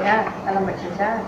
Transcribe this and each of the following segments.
Ya, dalam bercerita.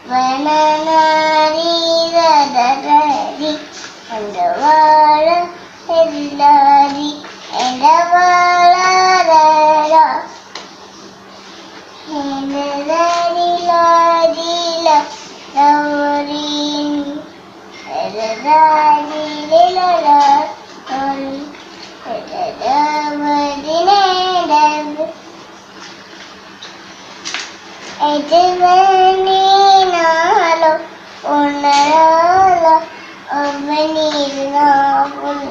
വനനാരീരരി എൻ്റെ വാഴ എല്ലാരി എൻ്റെ വാഴ ലരില ലവരീൻ ലരില എജവനീനാലോ ഉണരാലോ അവനീനാവുൽ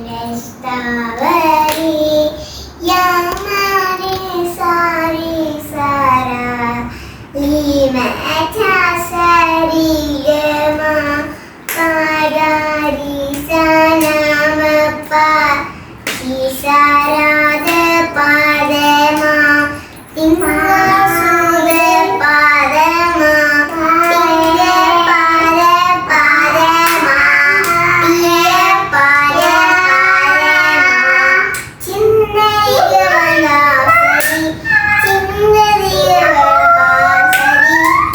രസ്താവരി യാമാരി സാരി സാരാ ലീമഅതാ സാരി ഗമാ പാരാരി സനാമപ്പാ ഈസാരാദ പാദമാ തിങ്കാസുദ പാദമാ തിങ്ക പാദ പാദമാ തിയ പാദ പാദമാ ചിന്നയികവനാസരി ചിന്നദിയവനാസരി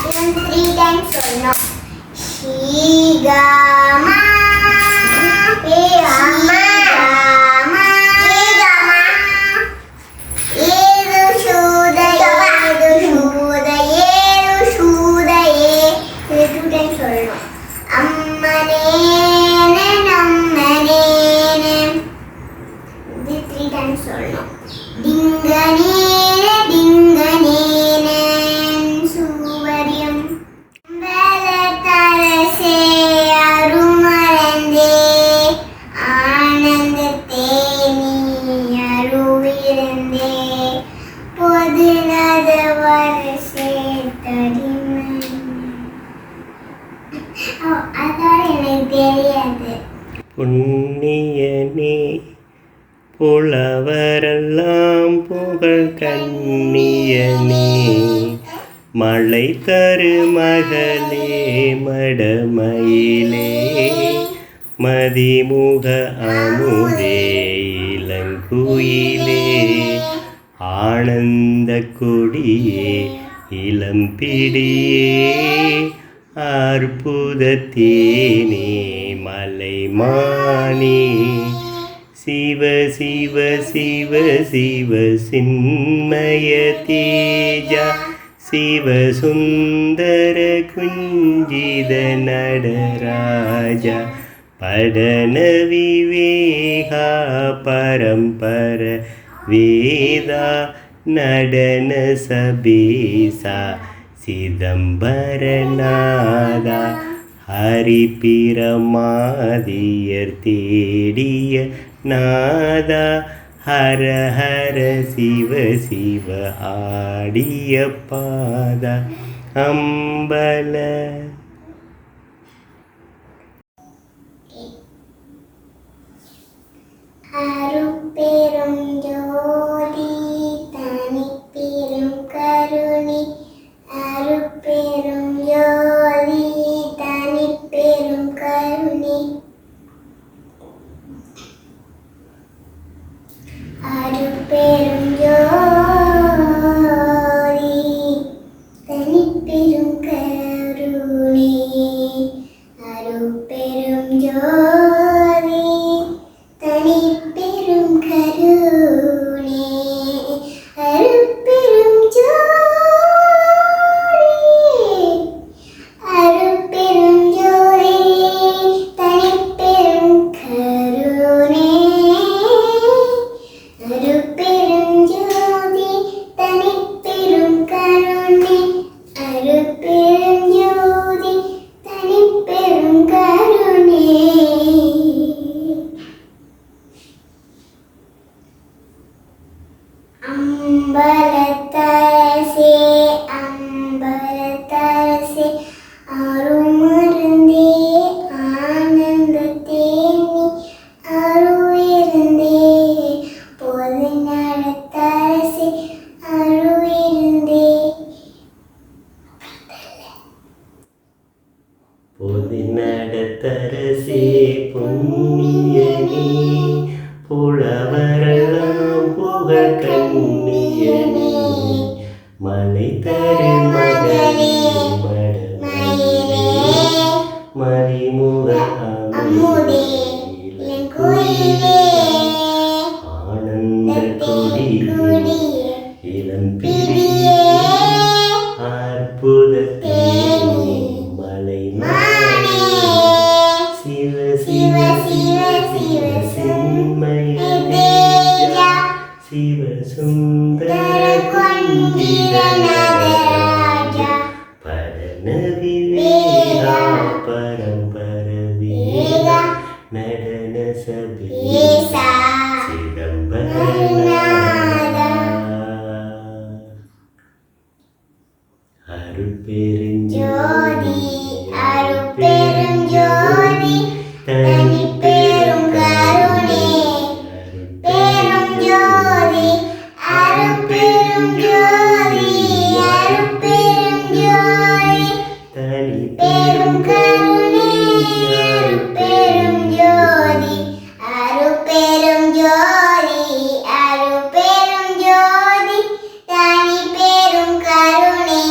ഇതിന് 3 times சொல்லணும் ശീഗാമ புண்ணியனே புலவரெல்லாம் புகழ் கண்ணியனே மழை தரு மகளே மடமயிலே மதிமுக அமுதே இளங்குயிலே ஆனந்த கொடியே இளம்பிடியே அற்புதத்தேனே மலைமானே சிவ சிவ சிவ சிவ சின்மய தேஜா சிவ சுந்தர குஞ்சித நடராஜா படன விவேகா பரம்பர வேதா நடன சபேசா சிதம்பரநாதா ஹரிபிரமாதியர் தேடிய நாதா ஹர ஹர சிவ சிவ ஆடிய பாதா அம்பல அருட்பெரும் ஜோதி தனிப்பெரும் கருணை அருட்பெரும் ஜோதி தனிப்பெரும் கருணை அருட்பெரும் ஜோதி தனிப்பெரும் கருணை அருட்பெரும் ஜோதி தனிப்பெரும் கருணை அருட்பெரும் ஜோதி அருட்பெரும் ஜோதி தனிப்பெரும் கருணை அருட்பெரும் ஜோதி தனிப்பெரும் கருணை அருட்பெரும் ஜோதி தனிப்பெரும் கருணை அம்பலத்தரசே அம்பலத்தரசே அருமருந்தே ஆனந்தத்தேனி அருவிருந்தே பொது நடத்தரசே அருவிருந்தே பொது நடத்தரசே புண்ணியனே புலவரெல்லாம் புகழ் கண்ணியனே மலை தரு மகளே மடமயிலே மறிமுக அமுதே இளங்குயிலே ஆனந்த கொடி இளம் பிடியே அற்புத தேனி மலை மானே சிவ சிவ சிவ சிவ சின்மய தேஜா சிவ சுந்தர குஞ்சித நடராஜா பரநவிவேகா பரம்பர வேகா நடன சபேசா சிதம்பரநாதா அருட்பெருஞ்சோதி அருட்பெருஞ்சோதி தனிப்பெரும் கருணை அருட்பெருஞ்சோதி அருட்பெருஞ்சோதி அருட்பெருஞ்சோதி தனிப்பெரும் கருணை அருட்பெருஞ்சோதி அருட்பெருஞ்சோதி அருட்பெருஞ்சோதி தனிப்பெரும் கருணை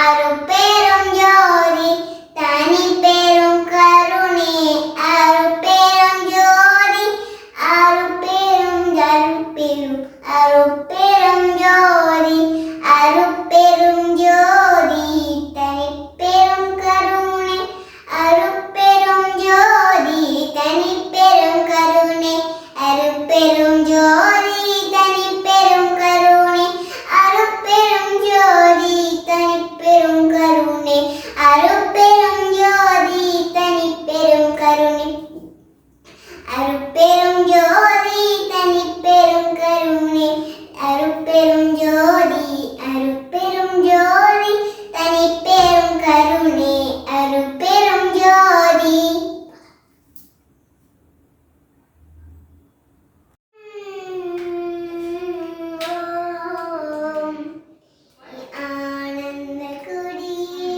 அருட்பெருஞ்சோதி தனிப்பெரும் கருணை அருட்பெருஞ்சோதி அருட்பெருஞ்சோதி அருட்பெருஞ்சோதி தனிப்பெரும் கருணை அருட்பெருஞ்சோதி தனிப்பெரும் கருணை அருட்பெருஞ்சோதி தனிப்பெரும் கருணை அருட்பெருஞ்சோதி தனிப்பெரும் கருணை அருட்பெருஞ்சோதி தனிப்பெரும் கருணை அருட்பெருஞ்சோதி தனிப்பெரும் கருணை அருட்பெருஞ்சோதி அருட்பெருஞ்சோதி தனிப்பெரும் கருணை அருட்பெருஞ்சோதி ஆனந்த கொடியே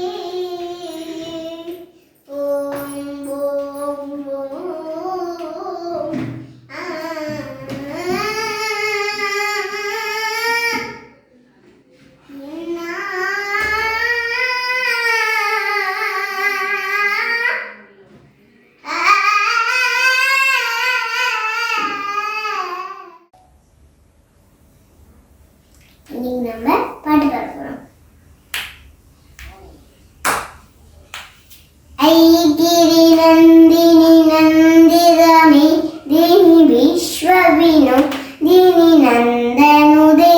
ஓம் ஓம் ஓம் இன்னைக்கு நம்ம பாட்டு பாட போறோம். ஐகிரி நந்தினி நந்திதமே தினி விஸ்வவினோ தினி நந்தனுதே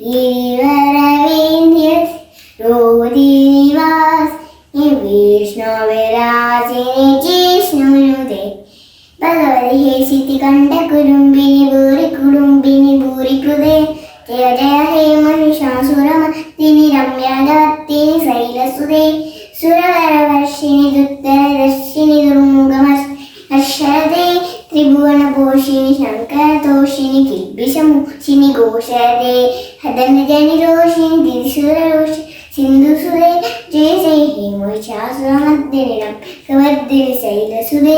गिरिवरवेन्द्य रोधि निवास विष्णुविराजिनि जिष्णुनुदे भगवति हे सिद्धिकण्ठ कुरुम्बिनि भूरि कृदे जय जय हे महिषासुरमर्दिनि रम्यादवर्तिनि शैलसुते सुरवरवर्षिणि दुत्तरदर्शिनि दुर्मुखमर्षदे त्रिभुवनपोषिणि शङ्करतोषिणि किल्बिषमोषिणि घोषदे हदनजनिरोषिणि दिरिसुररोषि सिन्धुसुदे जय जय हे महिषासुरमर्दिनि रम्यवर्धिनि शैलसुते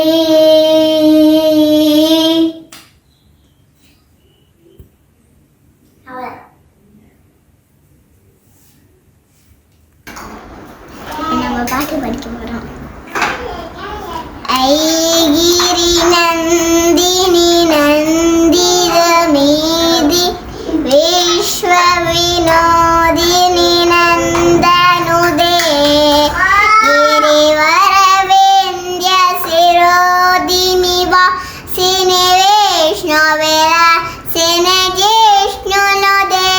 நம்ம பாட்டு படிக்க போறோம். ஐகிரி நந்தினி நந்திதமேதி விஸ்வவினோதினி நந்தனுதே गिरिवरवेन्द्य शिरोधिनि वासिनि वैष्णवेरासिनि जिष्णुनुदे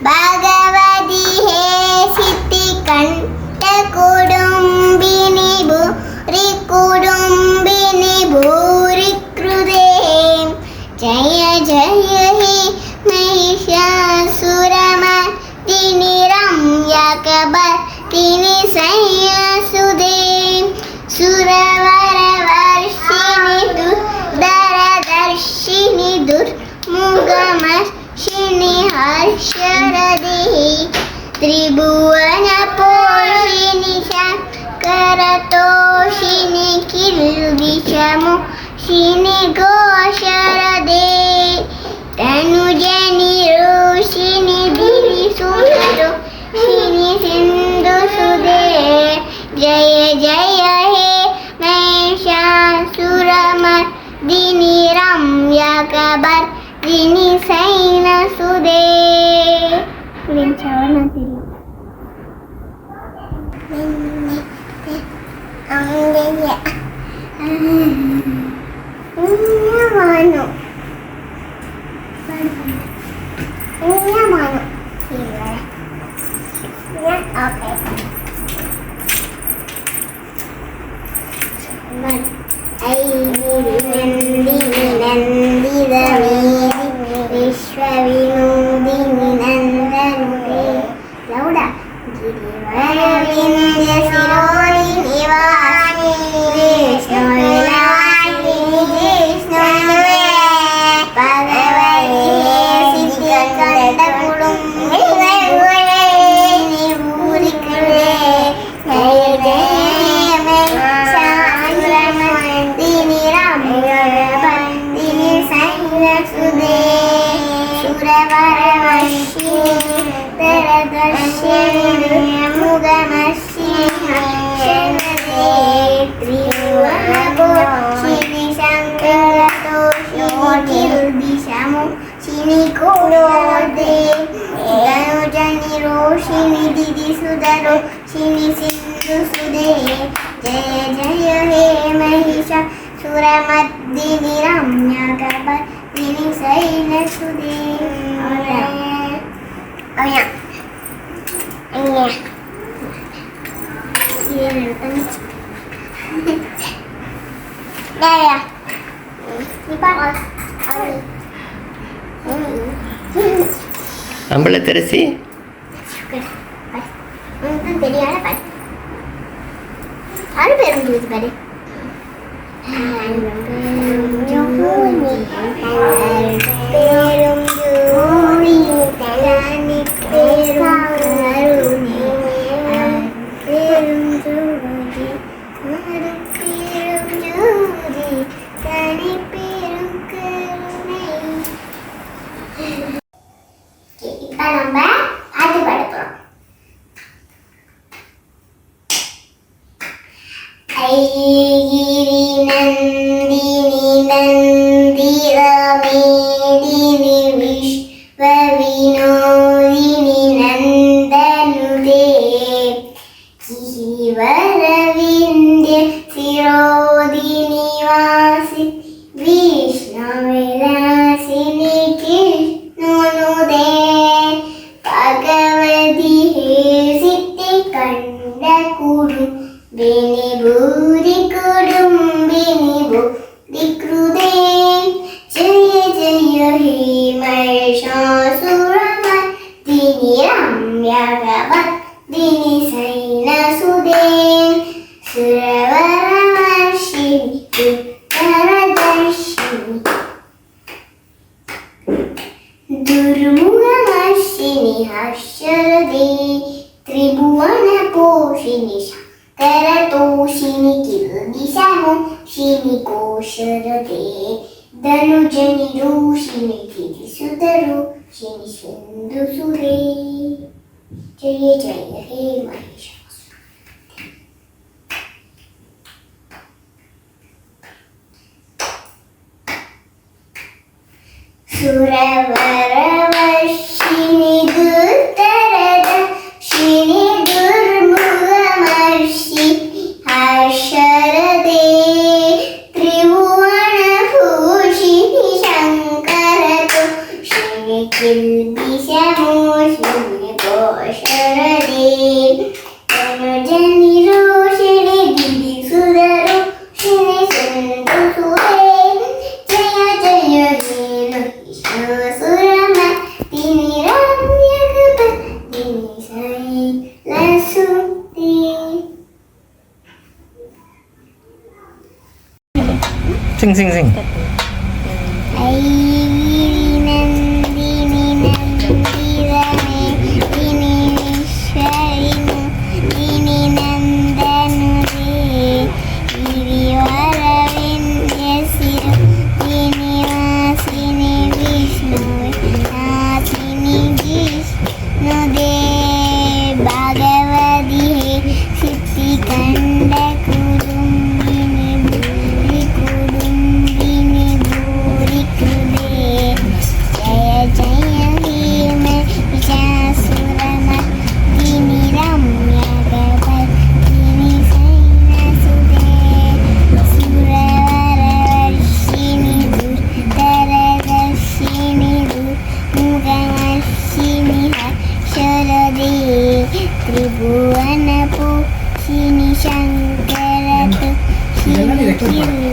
भगवति हे सिद्धिकण्ठ कुडुम्बिनि भूरि कृदे जय जय हे महिषासुरमर्दिनि रम्यकवर्धिनि शैलसुते सुरवरवर्षिणि दुर्धरदर्शिनि दुर्मुखमर्षिणि हर्षरदे त्रिभुवनपोषिणि शङ्करतोषिणि किल्बिषमोषिणि घोषरदे तनुजनि रोषिणि गिरिसुर कबर्दिनि सैनसुदे लिंचावना तेरी Mano. Ini mano. Sila. Ya, oke. Man. Nandi dami Vishwavinodini nandanude. Lauda. Girivaravindya siroli nivasi Vishnu vilasini Vishnuve Bhagavate Siddhikanda Kudumbe Nivurikule Jaya Jaya Mekshasramandini Ramyavandini Sainasude Suravaravashi Taradarshini Mugamashini Shanade Trivanabhoshini Shankaradoshini Kirdishamu Shini Kodode Dhanujani Roshini Didi Sudaro Shini Sindhu Sude Jaya Jaya He Mahisha Suramadini Ramya Kabardini Sainasude Oh ya. Ini. Dah ya. Ni panas. அம்பளை தரிசி தெரியாத பாரு அது பேரும் ஜோதி பாரு பேரும் ஜோதி தனி பேரும் கருணை பேரும் ஜோதி பேரும் ஜோதி தனி பேரும் கருணை இப்போ நம்ம பாட்டு பாட போறோம் ஐகிரி நந்தினி நந்திரமேதினி விஸ்வவினோதினி நந்தனுதே ஜீவரவிந்திய சிரோதினி வாசி விஷ்ணுவிலாசினி கிருஷ்ணுனுதே பகவதி ஹே சித்தி கண்ட குரு Bini budi kudumbini budi krude Jaya jaya he mahishasuramadini ramya kabardini sainasude Suravaravashini uttaradarshini Durmugamashini harsharade Tribhuvana poshini Karatoshini Kirdishamu Shini Kosharade Dhanujani Roshini Kidisudaru Shini Sindhu Sude Jaya Jaya He Mahishasura Suravaravashini Duttarada Shini Harsharade Tribhuvana Bhushini Shankarato Shini Kirdishamu Shini Kosharade Dhanujani Roshini Didi Sudaro Shini Sindhu Sude Jaya Jaya He Mahishasuramadini Ramya Kabardini Sainasude Sing. Airi nandini nandirame Dini vishwarinu Dini nandanude Girivaravindya siru Dini vasini Vishnuve Nasini Jishnude Bhagavadi he Siddhikanda Kudumbini Budi Kudumbini त्रिभुवनपोषिणि शङ्करतु शिवशरदे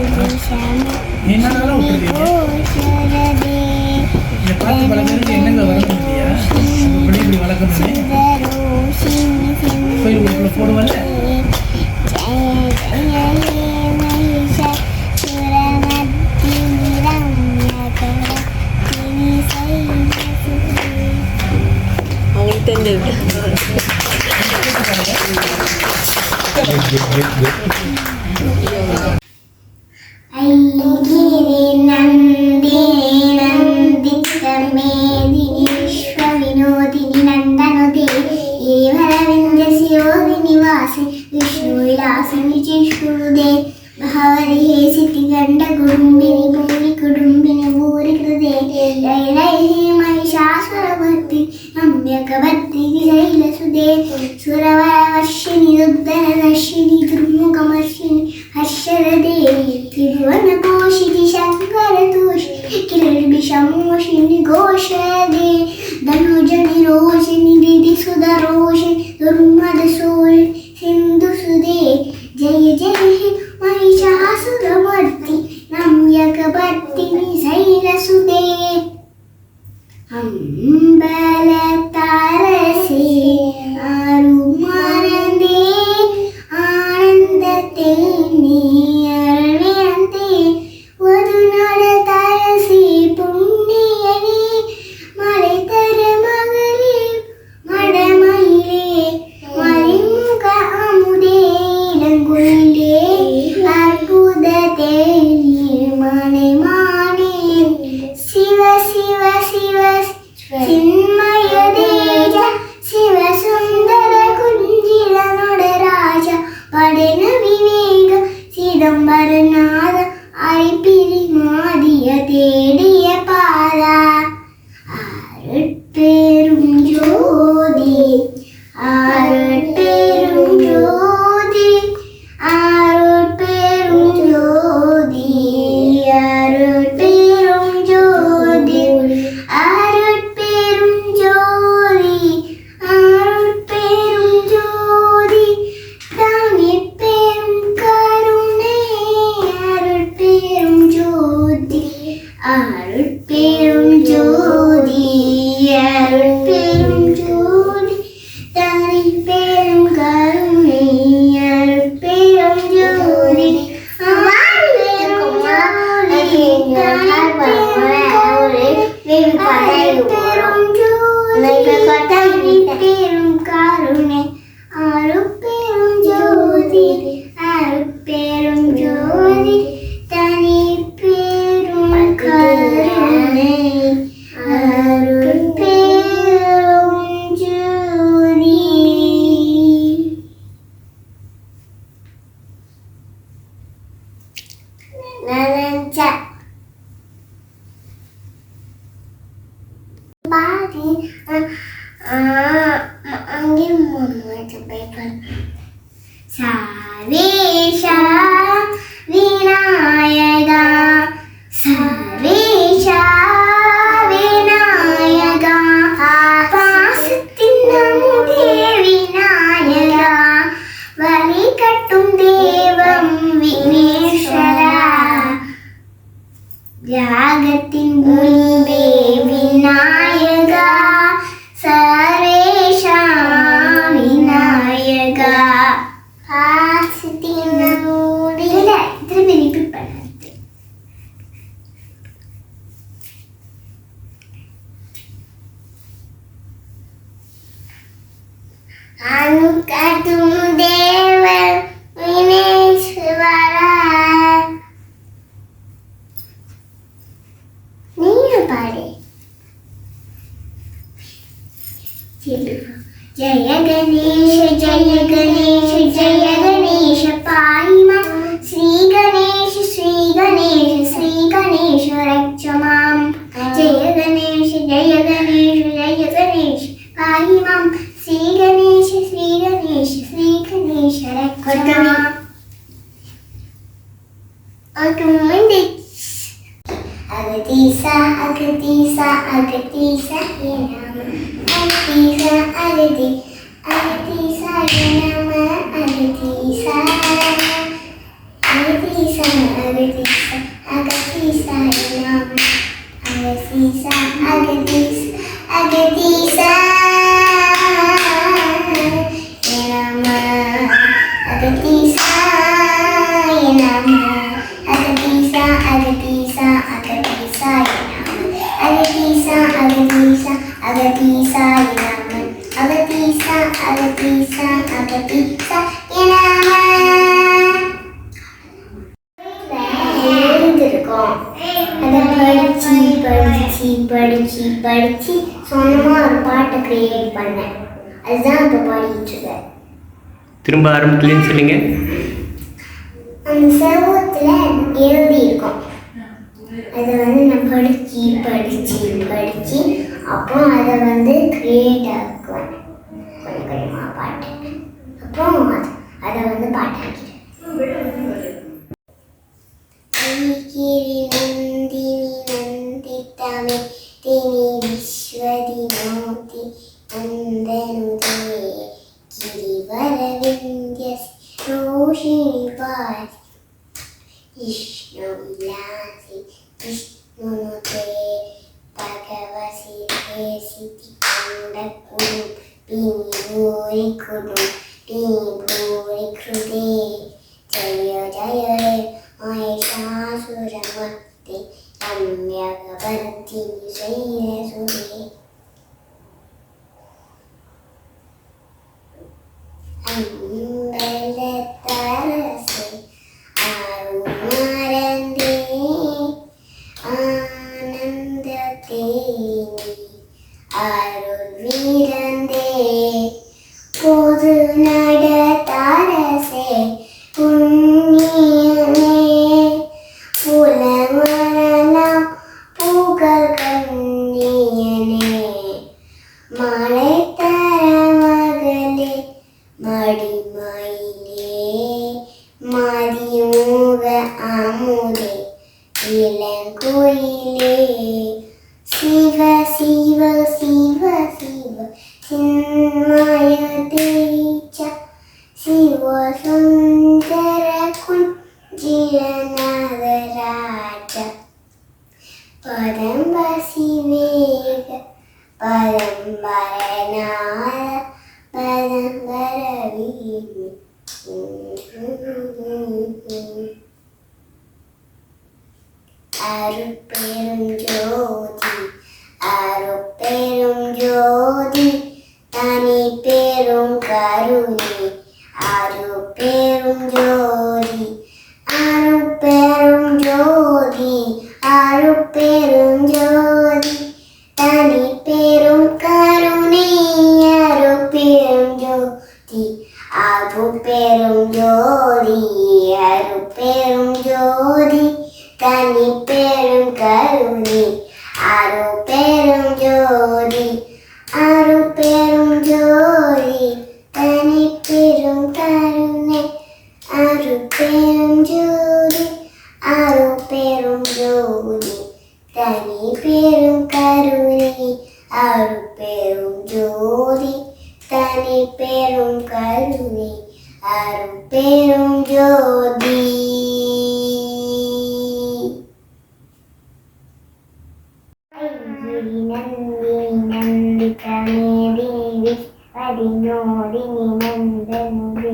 ऐगिरि नन्दिनि नन्दितमेदिनि विश्वविनोदिनि नन्दनुते एवरविन्दस्योगिनि वासिनि विष्णुविलासिनि चिष्णुदे भवरिहे सिद्धिगण्डकुडुम्बिनि भूरिकुडुम्बिनि भूरिकृते लैलैः महिषासुरभर्ति नम्यकभर्तिनि शैलसुदे सुरवरवर्षिणि रुद्रदर्शिनि दुर्मुखमर्षिणि हर्षरदे त्रिभुवनपोषिणि शङ्करतोषिणि किरर्भिषमोषिणि घोषदे धनुजनि रोषिणि दिदिसुधरोषिणि दुर्मदसोषिणि सिन्धुसुदे जय जय हे महिषासुरमर्दिनि नम्यकभर्तिनि शैलसुदे अम्बलतारसे आरुमरदे आनन्दते नीयरवेन्ते वधुनडतारसे पुण्ययने मलेतर मगले मडमहिले मलिमुख अमुदे इलंगुलिले अर्बुदते मने माने शिव शिव शिव चिन्मय तेज शिव सुंदर कुंजिर नोडराज पडेन विवेक चिदंबरनाथ अरिपिरिमादिय तेडिय पारा आरुट्पेरुम ज्योति आरुट्पेरुम ज्योति आरुट्पेरुम ज्योति आरुट्पेरुम ज्योति आरुट्पेरुम ज्योति आरुट्पेरुम ज्योति तानिपेरुम करुणे आरुट्पेरुम ज्योति आरुट्पेरुम ज्योति आरुट्पेरुम ज्योति तानिपेरुम करुणे आरुट्पेरुम ज्योति सर्वेशा विनायका सर्वेशा विनायका पासतिन्नमुदे विनायका वलिकट्टुम देवं विघ्नेश्वरा जगत्तिन मुम्बे विनायका सर्वेशा विनायका अनुकतुम देव विनेश्वरा नहीं पारे जय गणेश जय गणेश जय गणेश पाहि मां श्री गणेश रक्ष मां जय गणेश पाहि मां श्री गणेश रक्ष मां अगतीसा हे नाम अगतीसा பண்ணேன். அதுதான் இப்போ பாடிட்டு இருக்கேன். திரும்ப ஆரம்பத்துலேருந்து சொல்லுங்க. அந்த செவத்துல எழுதி இருக்கும். அதை நான் படிச்சு அப்புறம் அதை கிரியேட் ஆக்குவேன். கொஞ்சம் கொஞ்சமாக பாட்டு அப்புறம் அதை பாட்டாக்கிடுவேன். நந்தினி நந்திதமே தினி விஸ்வதினோதி நந்தனுதே गिरिवरविन्द्यसि रोषिणीपासि विष्णुविलासि विष्णुनुते भगवसि हेसिति कुण्डकुडुं पिनिभूरि कुडुं पिनिभूरि कृते जय जय हे महिषासुरमर्दिनि रम्यकवर्धिनि शैलसुते अम्बलतरसे अरुणारन्दे आनन्दतेनि अरुणवीरन्दे पोदु नडतरसे पुण्यने पुलमरलम पूगल कन्नियने मळैतरमगले மடிமயிலே மதிமுக அமுதே இளங்குயிலே சிவ சிவ சிவ சிவ சின்மய தேச்ச சிவ சுந்தர குஞ்சிர நகராஜ பரம்பசி வேக பரம்பரநாத பரம்பரவீமி அருட்பெரும் ஜோதி அருட்பெரும் ஜோதி தனி பெரும் கருணை அருட்பெரும் ஜோதி அருட்பெரும் ஜோதி அருட்பெரும் ஜோதி தனி பெரும் கருணை அருட்பெரும் ஜோதி அருட்பெரும் ஜோதி அருட்பெரும் ஜோதி தனி பெரும் கருணை அருட்பெரும் ஜோதி அருட்பெரும் ஜோதி தனி பெரும் கருணை அருட்பெரும் ஜோதி அருட்பெரும் ஜோதி தனி பெரும் கருணை அருட்பெரும் ஜோதி தனி பெரும் கருணை அருட்பெரும் ஜோதி. நந்தினி நந்திதமே தேவி விஸ்வதினோதினி நந்தனுதே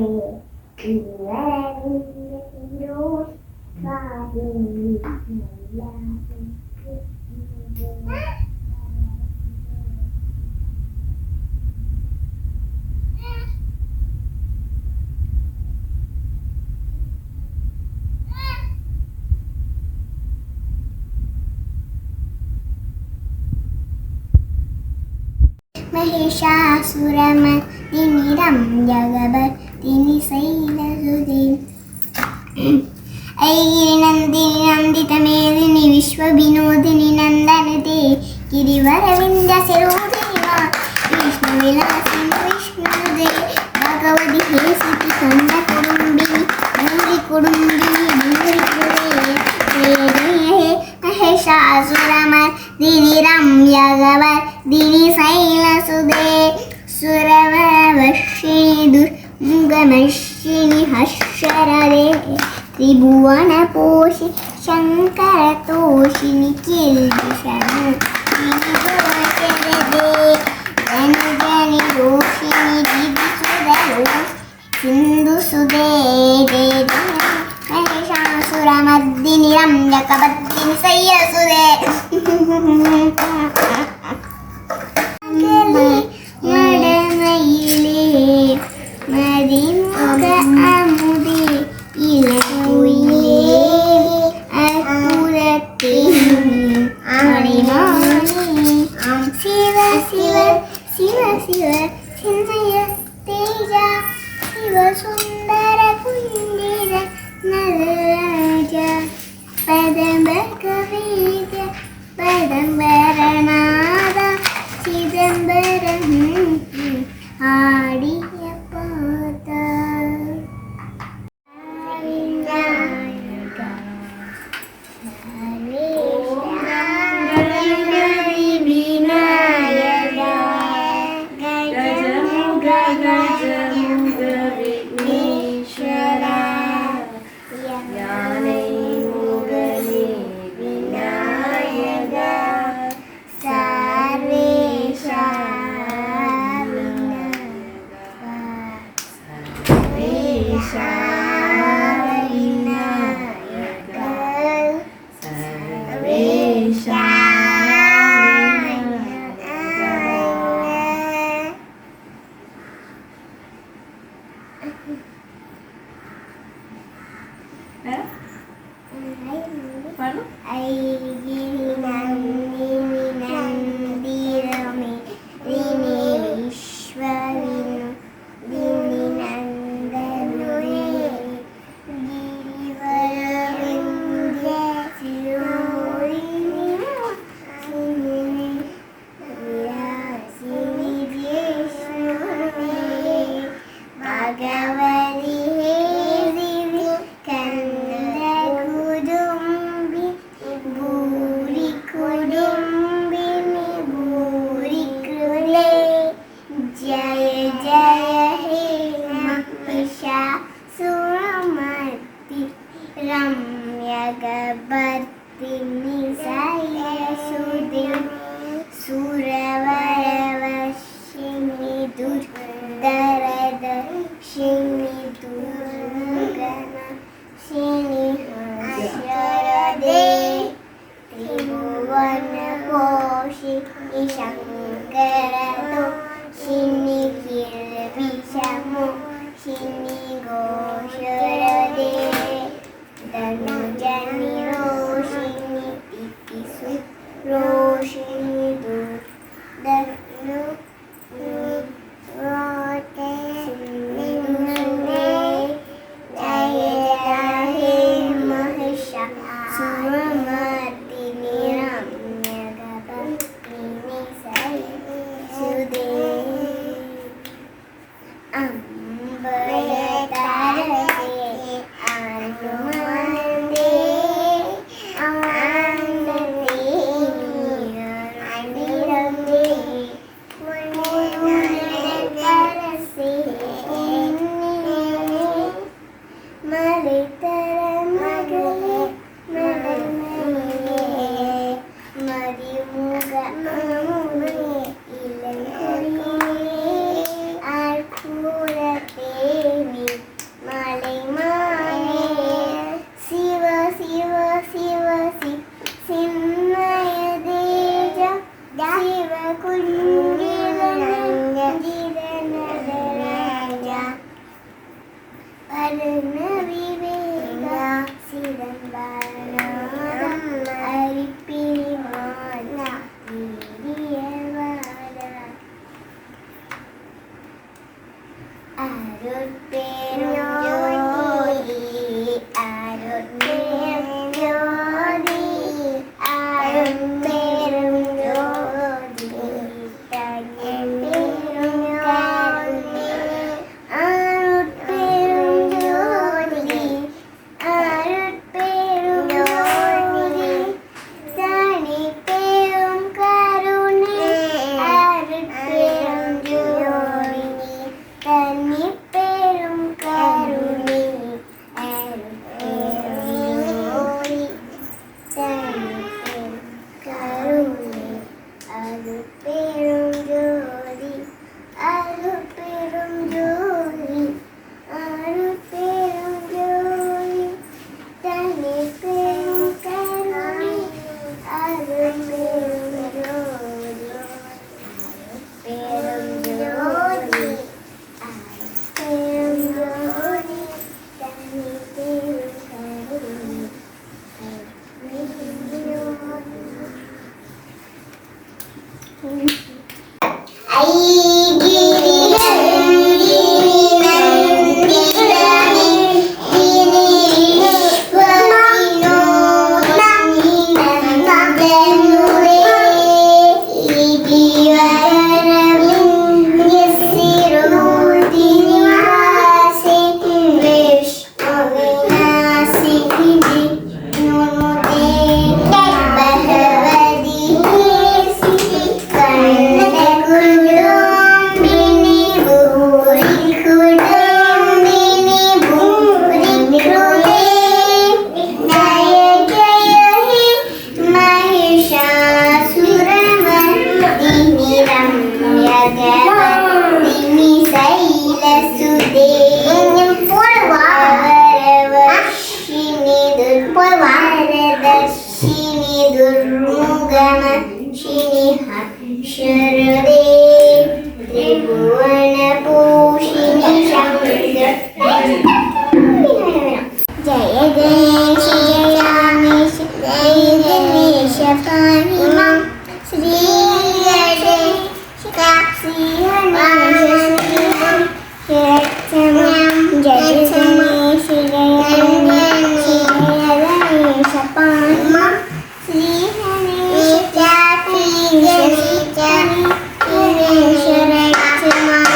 महिषासुरमर्दिनि रम्यकवर्धिनि शैलसुते ऐगिरिनन्दिनि नन्दितमेदिनि विश्वविनोदिनि नन्दनुते गिरिवरविन्द्यसिरोधिनि मा विष्णुविलासिनि विष्णुनुते भगवति हेसिति कण्डकुडुम्बिनि भूरिकुडुम्बिनि भूरिकृते जय जय हे महिषासुरमर्दिनि रम्यकवर्धिनि शैलसुते सुरवरवर्षिणि दुर्मुखमर्षिणि हर्षरदे त्रिभुवनपोषि शङ्करतोषिणि किल्बिषणि विनिगोचरदे जनि रोषिणि दिदिसुदरोषि सिन्धुसुदे दे महिषासुरमर्दिनि रम्यकवर्धिनि शैलसुते மடமயிலே மதிமுக அமுதே இளங்குயிலே அற்புதத்தே மணிமா சின்னைய தேஜா சிவ சுந்தர குந்திர நலராஜ பதம்பர கவித பதம்பரநாத சிதம்பரம் ஆடிய பாதா பெரும் மனபூஷிணி ஜய கணேஷ ஜய ரமேஷ ஜய கணேஷ பாணிமாம் ஸ்ரீ கணேஷ காசி கணேஷ ஸ்ரீராம் ஜய கணேஷ ஜய ரமேஷ ஜய Ganesha பாணிமாம் Sri Ganesha Kashi Ganesha ரட்சமாம்.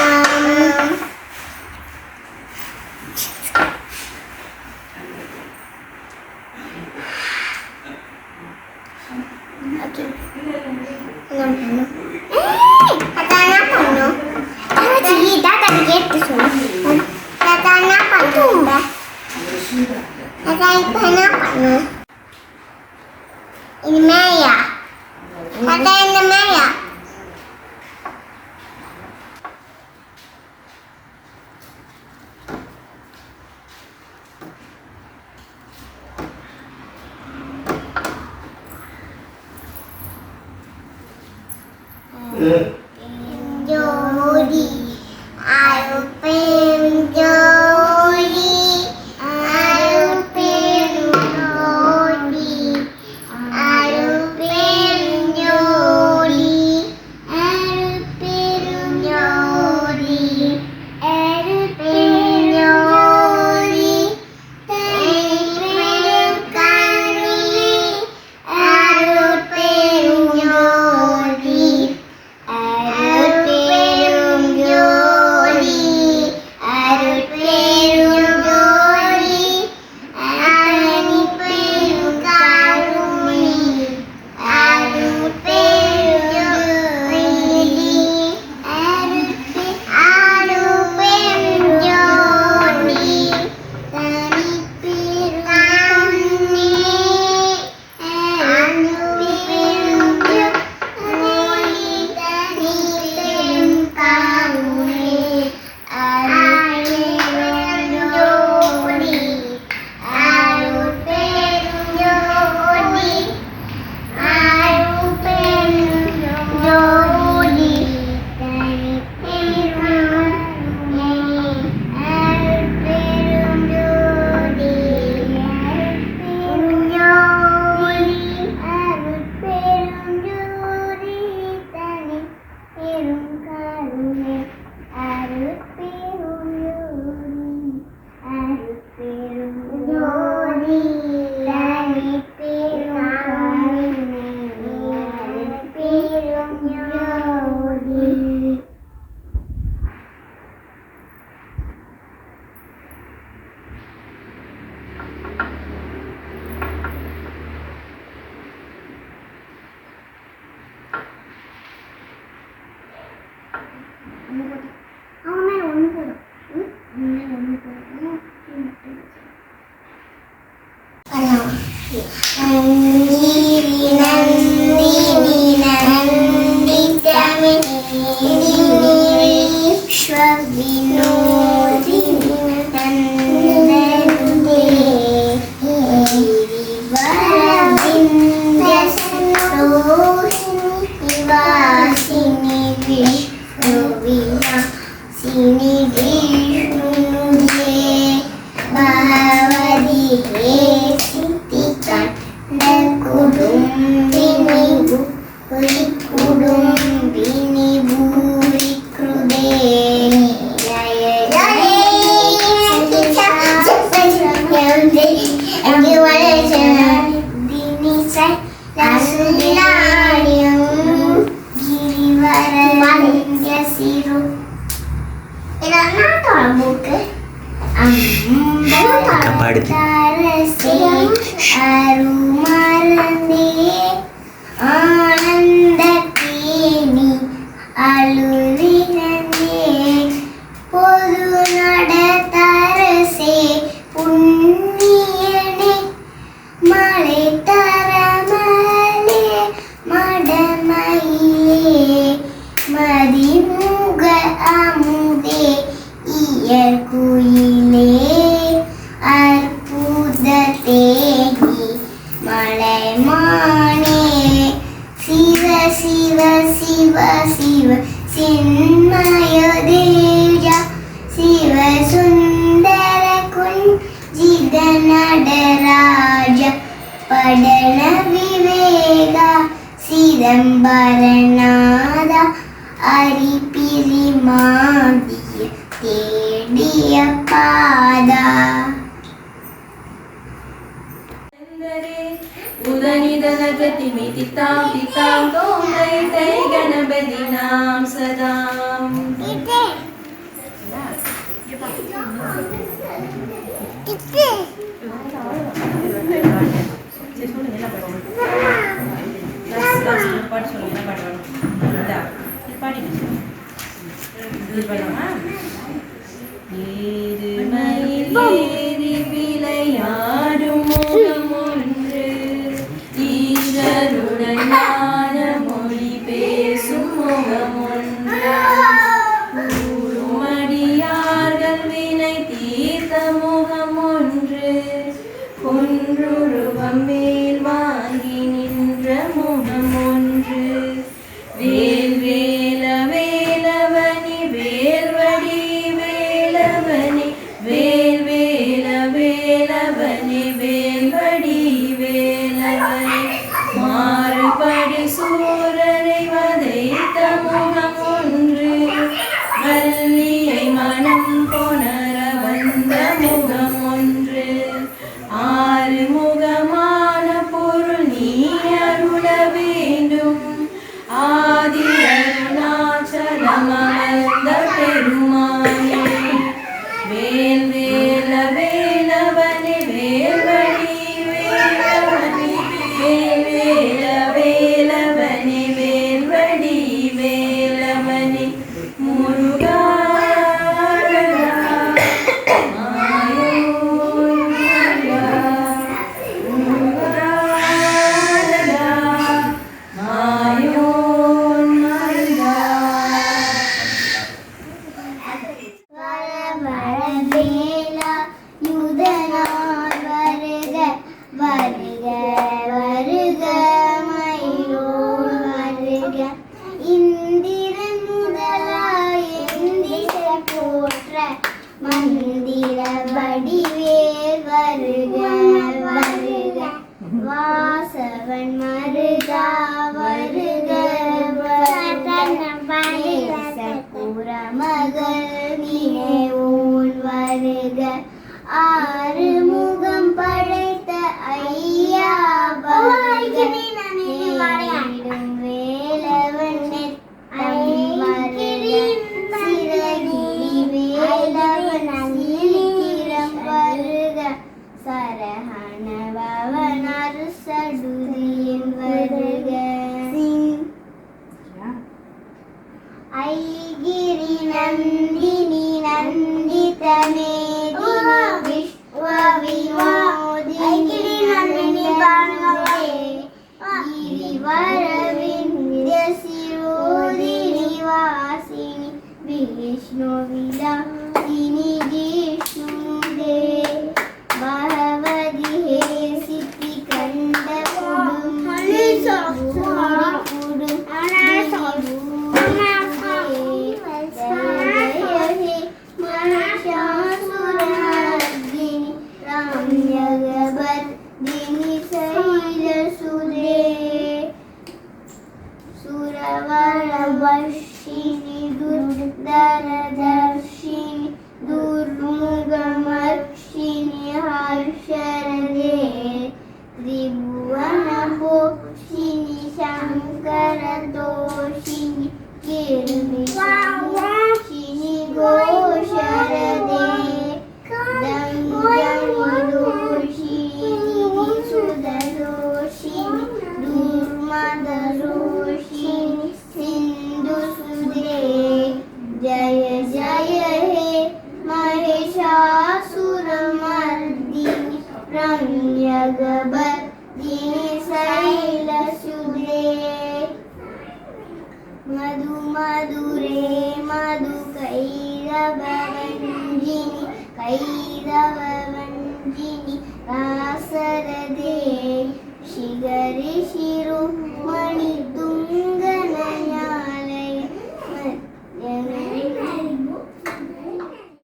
Ini Maya. Ada yang Maya. Jodi, ayo pem jodi, ayo pem jodi, ayo pem jodi, ayo pem jodi, ayo pem jodi, ayo kami, ayo pem jodi. See தித்தாம் தித்தாம் தோம் தை தை கணபதி நாம் சதாம். சரி சொல்லுங்க என்ன பாட்டு பாட்டு சொல்லுங்க என்ன பாட்டு வேணும் பாடிட்டு ஏறுமயில் ஏறி விளையாடும் முகம் ஒன்று ஈஸ்வருடன் ஞான மொழி பேசும் முகம் ஒன்று கூறுமடியார்கள் வினை தீர்த்த முகம் ஒன்று குன்றுருவம் மேல் வாங்கி நின்ற முகம் ஒன்று வேல் வேல வேலவனி வேல்வடி வேலவனி வேல் வேல வேலவனி வேல்வடி வேலவனி மாறுபடி சூரரை வதைத்த முகம் ஒன்று வள்ளியை மனம் கொணர வந்த முகம் ஒன்று ஆறு முகமான பொருள் நீ அருள வேண்டும் ஆதி அருணாச்சலமர்ந்த பெருமானே வேல் வேல வேலவனி வேல்வடி வேலவனி வேல் வேல வேலவனி வேல்வடி வேலவனி முருகா மந்திர வடிவேல் வருக வருக வாசவன் மருகா வருக புறமகள் நினைவோன் வருக ஆறு முகம் படைத்த ஐயா வருக நேரிடும் வேலவன் சரஹண பவனர் சடுதியின் வருக ஐகிரி நந்தினி நந்தித மேதினி விஸ்வ வினோதினி गिरिवरविन्द्य शिरोदिनि वासिनि विष्णु विलासिनि जिष्णुदे भगवति हे सिद्धिकण्ड कुडुम्बि सुरवरवर्षिणि दुर्धरदर्शिनि दुर्मुखमर्षिणि हर्षरदे त्रिभुवनपोषिणि शङ्करदोषिणि किर्मिषिणि घोषरदे दङ्गमिदोषिणि सुदरोषिणि दुर्मदरोषिणि सिन्धुसुदे जय जय हे महिषासुरमर्दिनि रम्यगर्दिनि शैलसुदे मधु मधुरे मधुकैरवरञ्जिनि कैरव